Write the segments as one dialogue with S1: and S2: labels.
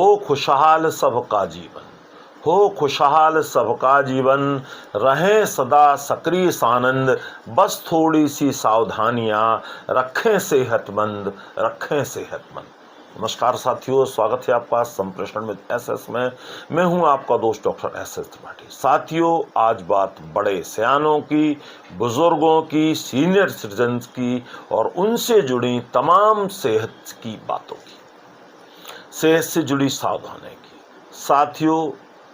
S1: हो खुशहाल सबका जीवन, हो खुशहाल सबका जीवन, रहें सदा सक्रिय सानंद, बस थोड़ी सी सावधानियाँ, रखें सेहतमंद, रखें सेहतमंद। नमस्कार साथियों, स्वागत है आपका संप्रेषण में एसएस में। मैं हूं आपका दोस्त डॉक्टर एसएस त्रिपाठी। साथियों, आज बात बड़े सयानों की, बुजुर्गों की, सीनियर सिटीजन्स की और उनसे जुड़ी तमाम सेहत की बातों की, सेहत से जुड़ी सावधानी की। साथियों,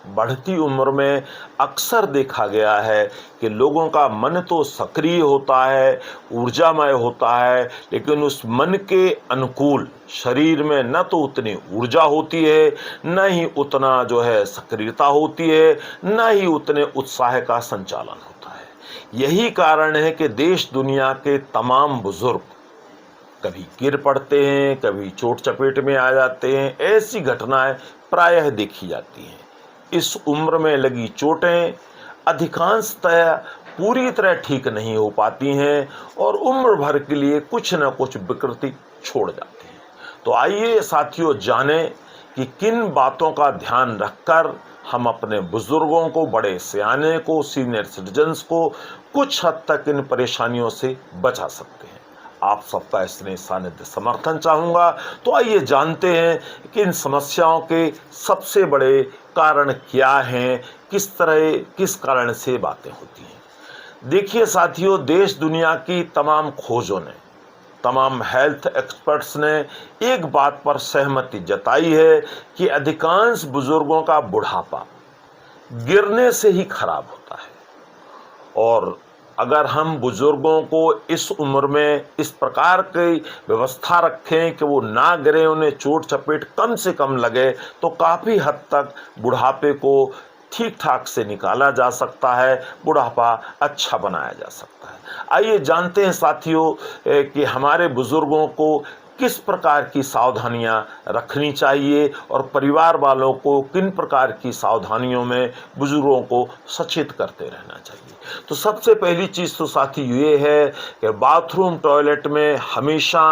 S1: बढ़ती उम्र में अक्सर देखा गया है कि लोगों का मन तो सक्रिय होता है, ऊर्जामय होता है, लेकिन उस मन के अनुकूल शरीर में न तो उतनी ऊर्जा होती है, न ही उतना सक्रियता होती है, न ही उतने उत्साह का संचालन होता है। यही कारण है कि देश दुनिया के तमाम बुजुर्ग कभी गिर पड़ते हैं, कभी चोट चपेट में आ जाते हैं। ऐसी घटनाएं प्रायः देखी जाती हैं। इस उम्र में लगी चोटें अधिकांशतः पूरी तरह ठीक नहीं हो पाती हैं और उम्र भर के लिए कुछ न कुछ विकृति छोड़ जाते हैं। तो आइए साथियों, जानें कि किन बातों का ध्यान रखकर हम अपने बुजुर्गों को, बड़े सयाने को, सीनियर सिटीजन्स को कुछ हद तक इन परेशानियों से बचा सकते हैं। आप सबका स्नेह सानिध्य समर्थन चाहूँगा। तो आइए जानते हैं कि इन समस्याओं के सबसे बड़े कारण क्या हैं, किस कारण से बातें होती हैं। देखिए साथियों, देश दुनिया की तमाम खोजों ने, तमाम हेल्थ एक्सपर्ट्स ने एक बात पर सहमति जताई है कि अधिकांश बुजुर्गों का बुढ़ापा गिरने से ही खराब होता है। और अगर हम बुजुर्गों को इस उम्र में इस प्रकार की व्यवस्था रखें कि वो ना गिरे, उन्हें चोट चपेट कम से कम लगे, तो काफ़ी हद तक बुढ़ापे को ठीक ठाक से निकाला जा सकता है, बुढ़ापा अच्छा बनाया जा सकता है। आइए जानते हैं साथियों कि हमारे बुजुर्गों को किस प्रकार की सावधानियां रखनी चाहिए और परिवार वालों को किन प्रकार की सावधानियों में बुजुर्गों को सचेत करते रहना चाहिए। तो सबसे पहली चीज़ तो साथी ये है कि बाथरूम टॉयलेट में हमेशा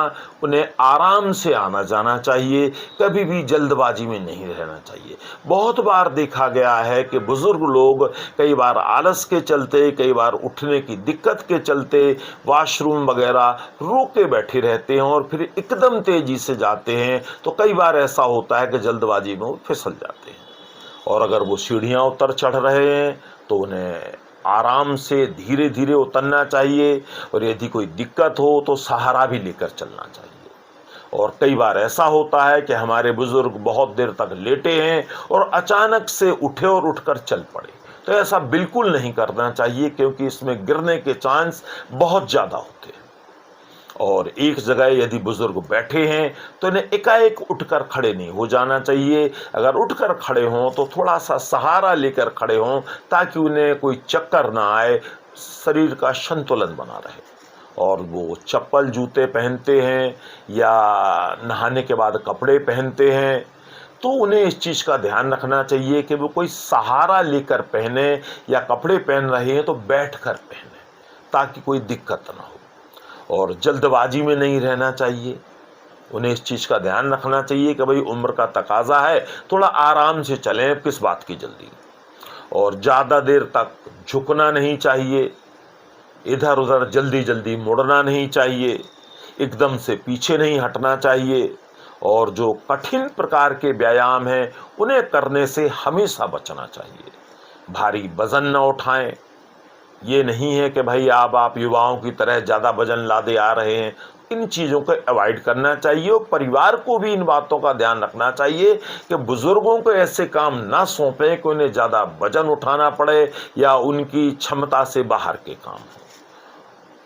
S1: उन्हें आराम से आना जाना चाहिए, कभी भी जल्दबाजी में नहीं रहना चाहिए। बहुत बार देखा गया है कि बुजुर्ग लोग कई बार आलस के चलते, कई बार उठने की दिक्कत के चलते वॉशरूम वगैरह रोक के बैठे रहते हैं और फिर एकदम तेजी से जाते हैं। तो कई बार ऐसा होता है कि जल्दबाजी में वो फिसल जाते हैं। और अगर वो सीढ़ियाँ उतर चढ़ रहे हैं तो उन्हें आराम से धीरे धीरे उतरना चाहिए और यदि कोई दिक्कत हो तो सहारा भी लेकर चलना चाहिए। और कई बार ऐसा होता है कि हमारे बुजुर्ग बहुत देर तक लेटे हैं और अचानक से उठे और उठकर चल पड़े। तो ऐसा बिल्कुल नहीं करना चाहिए, क्योंकि इसमें गिरने के चांस बहुत ज़्यादा होते हैं। और एक जगह यदि बुजुर्ग बैठे हैं तो इन्हें एकाएक उठकर खड़े नहीं हो जाना चाहिए। अगर उठकर खड़े हों तो थोड़ा सा सहारा लेकर खड़े हों, ताकि उन्हें कोई चक्कर ना आए, शरीर का संतुलन बना रहे। और वो चप्पल जूते पहनते हैं या नहाने के बाद कपड़े पहनते हैं, तो उन्हें इस चीज़ का ध्यान रखना चाहिए कि वो कोई सहारा लेकर पहने, या कपड़े पहन रहे हैं तो बैठकर पहने, ताकि कोई दिक्कत ना हो। और जल्दबाजी में नहीं रहना चाहिए। उन्हें इस चीज़ का ध्यान रखना चाहिए कि भाई उम्र का तकाजा है, थोड़ा आराम से चलें, किस बात की जल्दी। और ज़्यादा देर तक झुकना नहीं चाहिए, इधर उधर जल्दी जल्दी मुड़ना नहीं चाहिए, एकदम से पीछे नहीं हटना चाहिए। और जो कठिन प्रकार के व्यायाम हैं उन्हें करने से हमेशा बचना चाहिए। भारी वजन न उठाएं। ये नहीं है कि भाई आप युवाओं की तरह ज़्यादा वजन लादे आ रहे हैं। इन चीज़ों को अवॉइड करना चाहिए और परिवार को भी इन बातों का ध्यान रखना चाहिए कि बुजुर्गों को ऐसे काम ना सौंपें कि उन्हें ज़्यादा वजन उठाना पड़े या उनकी क्षमता से बाहर के काम हो।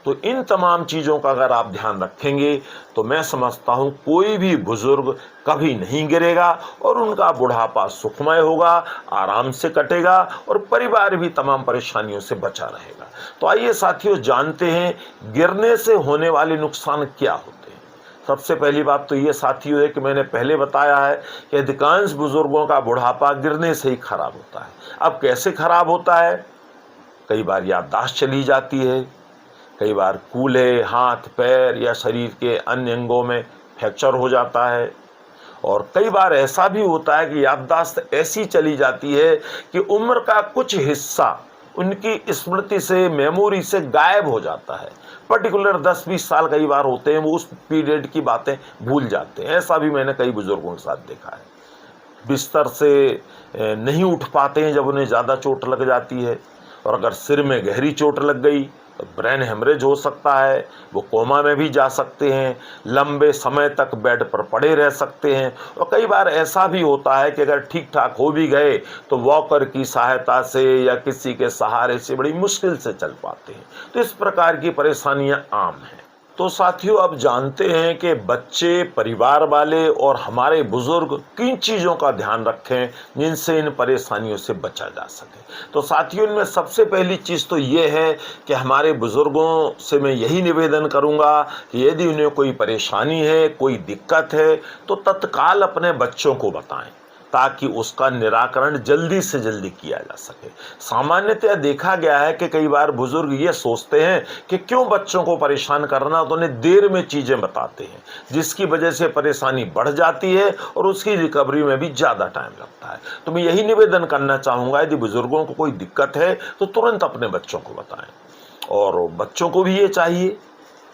S1: तो इन तमाम चीज़ों का अगर आप ध्यान रखेंगे तो मैं समझता हूँ कोई भी बुजुर्ग कभी नहीं गिरेगा और उनका बुढ़ापा सुखमय होगा, आराम से कटेगा और परिवार भी तमाम परेशानियों से बचा रहेगा। तो आइए साथियों, जानते हैं गिरने से होने वाले नुकसान क्या होते हैं। सबसे पहली बात तो ये साथियों है कि मैंने पहले बताया है कि अधिकांश बुजुर्गों का बुढ़ापा गिरने से ही खराब होता है। अब कैसे खराब होता है? कई बार याददाश्त चली जाती है, कई बार कूल्हे, हाथ पैर या शरीर के अन्य अंगों में फ्रैक्चर हो जाता है, और कई बार ऐसा भी होता है कि याददाश्त ऐसी चली जाती है कि उम्र का कुछ हिस्सा उनकी स्मृति से, मेमोरी से गायब हो जाता है। पर्टिकुलर 10-20 साल कई बार होते हैं, वो उस पीरियड की बातें भूल जाते हैं। ऐसा भी मैंने कई बुजुर्गों के साथ देखा है। बिस्तर से नहीं उठ पाते हैं जब उन्हें ज़्यादा चोट लग जाती है, और अगर सिर में गहरी चोट लग गई तो ब्रेन हेमरेज हो सकता है, वो कोमा में भी जा सकते हैं, लंबे समय तक बेड पर पड़े रह सकते हैं। और कई बार ऐसा भी होता है कि अगर ठीक ठाक हो भी गए तो वॉकर की सहायता से या किसी के सहारे से बड़ी मुश्किल से चल पाते हैं। तो इस प्रकार की परेशानियां आम हैं। तो साथियों, अब जानते हैं कि बच्चे, परिवार वाले और हमारे बुजुर्ग किन चीज़ों का ध्यान रखें जिनसे इन परेशानियों से बचा जा सके। तो साथियों, इनमें सबसे पहली चीज़ तो ये है कि हमारे बुजुर्गों से मैं यही निवेदन करूंगा कि यदि उन्हें कोई परेशानी है, कोई दिक्कत है, तो तत्काल अपने बच्चों को बताएं ताकि उसका निराकरण जल्दी से जल्दी किया जा सके। सामान्यतः देखा गया है कि कई बार बुजुर्ग ये सोचते हैं कि क्यों बच्चों को परेशान करना, तो उन्हें देर में चीज़ें बताते हैं, जिसकी वजह से परेशानी बढ़ जाती है और उसकी रिकवरी में भी ज़्यादा टाइम लगता है। तो मैं यही निवेदन करना चाहूँगा, यदि बुजुर्गों को कोई दिक्कत है तो तुरंत अपने बच्चों को बताएं। और बच्चों को भी ये चाहिए,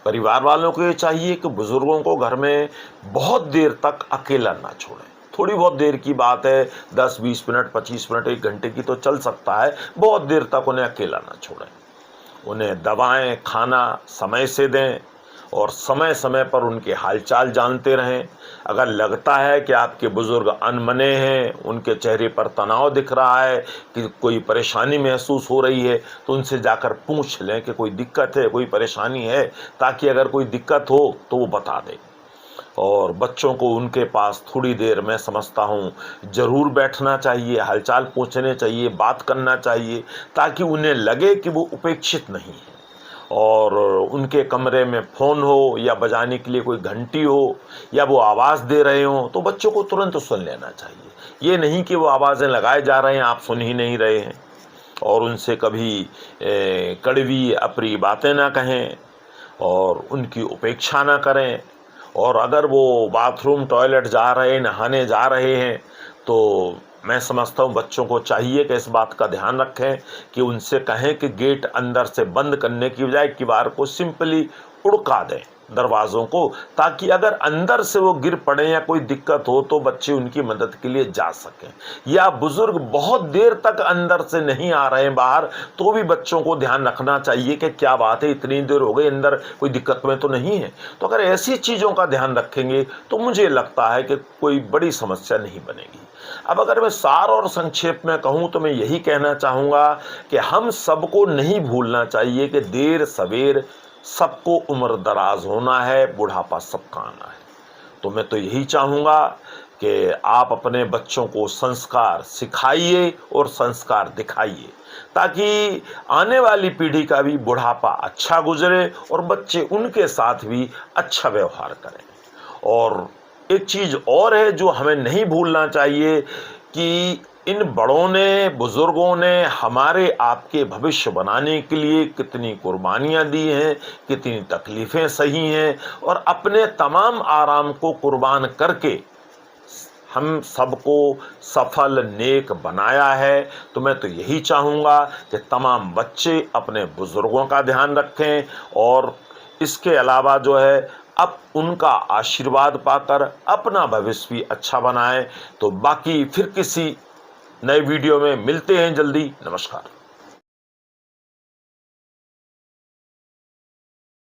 S1: परिवार वालों को ये चाहिए कि बुजुर्गों को घर में बहुत देर तक अकेला ना छोड़ें। थोड़ी बहुत देर की बात है, 10-20 मिनट, 25 मिनट, 1 घंटे की तो चल सकता है, बहुत देर तक उन्हें अकेला ना छोड़ें। उन्हें दवाएं, खाना समय से दें और समय समय पर उनके हालचाल जानते रहें। अगर लगता है कि आपके बुजुर्ग अनमने हैं, उनके चेहरे पर तनाव दिख रहा है, कि कोई परेशानी महसूस हो रही है, तो उनसे जाकर पूछ लें कि कोई दिक्कत है, कोई परेशानी है, ताकि अगर कोई दिक्कत हो तो वो बता दें। और बच्चों को उनके पास थोड़ी देर, मैं समझता हूँ, ज़रूर बैठना चाहिए, हालचाल पूछने चाहिए, बात करना चाहिए, ताकि उन्हें लगे कि वो उपेक्षित नहीं है। और उनके कमरे में फ़ोन हो या बजाने के लिए कोई घंटी हो या वो आवाज़ दे रहे हों तो बच्चों को तुरंत सुन लेना चाहिए। ये नहीं कि वो आवाज़ें लगाए जा रहे हैं, आप सुन ही नहीं रहे हैं। और उनसे कभी कड़वी अप्रिय बातें ना कहें और उनकी उपेक्षा ना करें। और अगर वो बाथरूम, टॉयलेट जा रहे हैं, नहाने जा रहे हैं, तो मैं समझता हूँ बच्चों को चाहिए कि इस बात का ध्यान रखें कि उनसे कहें कि गेट अंदर से बंद करने की बजाय किवाड़ को सिंपली उड़का दें, दरवाज़ों को, ताकि अगर अंदर से वो गिर पड़े या कोई दिक्कत हो तो बच्चे उनकी मदद के लिए जा सकें। या बुजुर्ग बहुत देर तक अंदर से नहीं आ रहे हैं बाहर, तो भी बच्चों को ध्यान रखना चाहिए कि क्या बात है, इतनी देर हो गई, अंदर कोई दिक्कत में तो नहीं है। तो अगर ऐसी चीज़ों का ध्यान रखेंगे तो मुझे लगता है कि कोई बड़ी समस्या नहीं बनेगी। अब अगर मैं सार और संक्षेप में कहूँ तो मैं यही कहना चाहूँगा कि हम सबको नहीं भूलना चाहिए कि देर सवेर सबको उम्र दराज होना है, बुढ़ापा सबका आना है। तो मैं तो यही चाहूँगा कि आप अपने बच्चों को संस्कार सिखाइए और संस्कार दिखाइए, ताकि आने वाली पीढ़ी का भी बुढ़ापा अच्छा गुजरे और बच्चे उनके साथ भी अच्छा व्यवहार करें। और एक चीज़ और है जो हमें नहीं भूलना चाहिए कि इन बड़ों ने, बुजुर्गों ने हमारे आपके भविष्य बनाने के लिए कितनी कुर्बानियाँ दी हैं, कितनी तकलीफ़ें सही हैं और अपने तमाम आराम को कुर्बान करके हम सबको सफल, नेक बनाया है। तो मैं तो यही चाहूँगा कि तमाम बच्चे अपने बुजुर्गों का ध्यान रखें और इसके अलावा जो है अब उनका आशीर्वाद पाकर अपना भविष्य भी अच्छा बनाएं। तो बाकी फिर किसी नए वीडियो में मिलते हैं जल्दी। नमस्कार।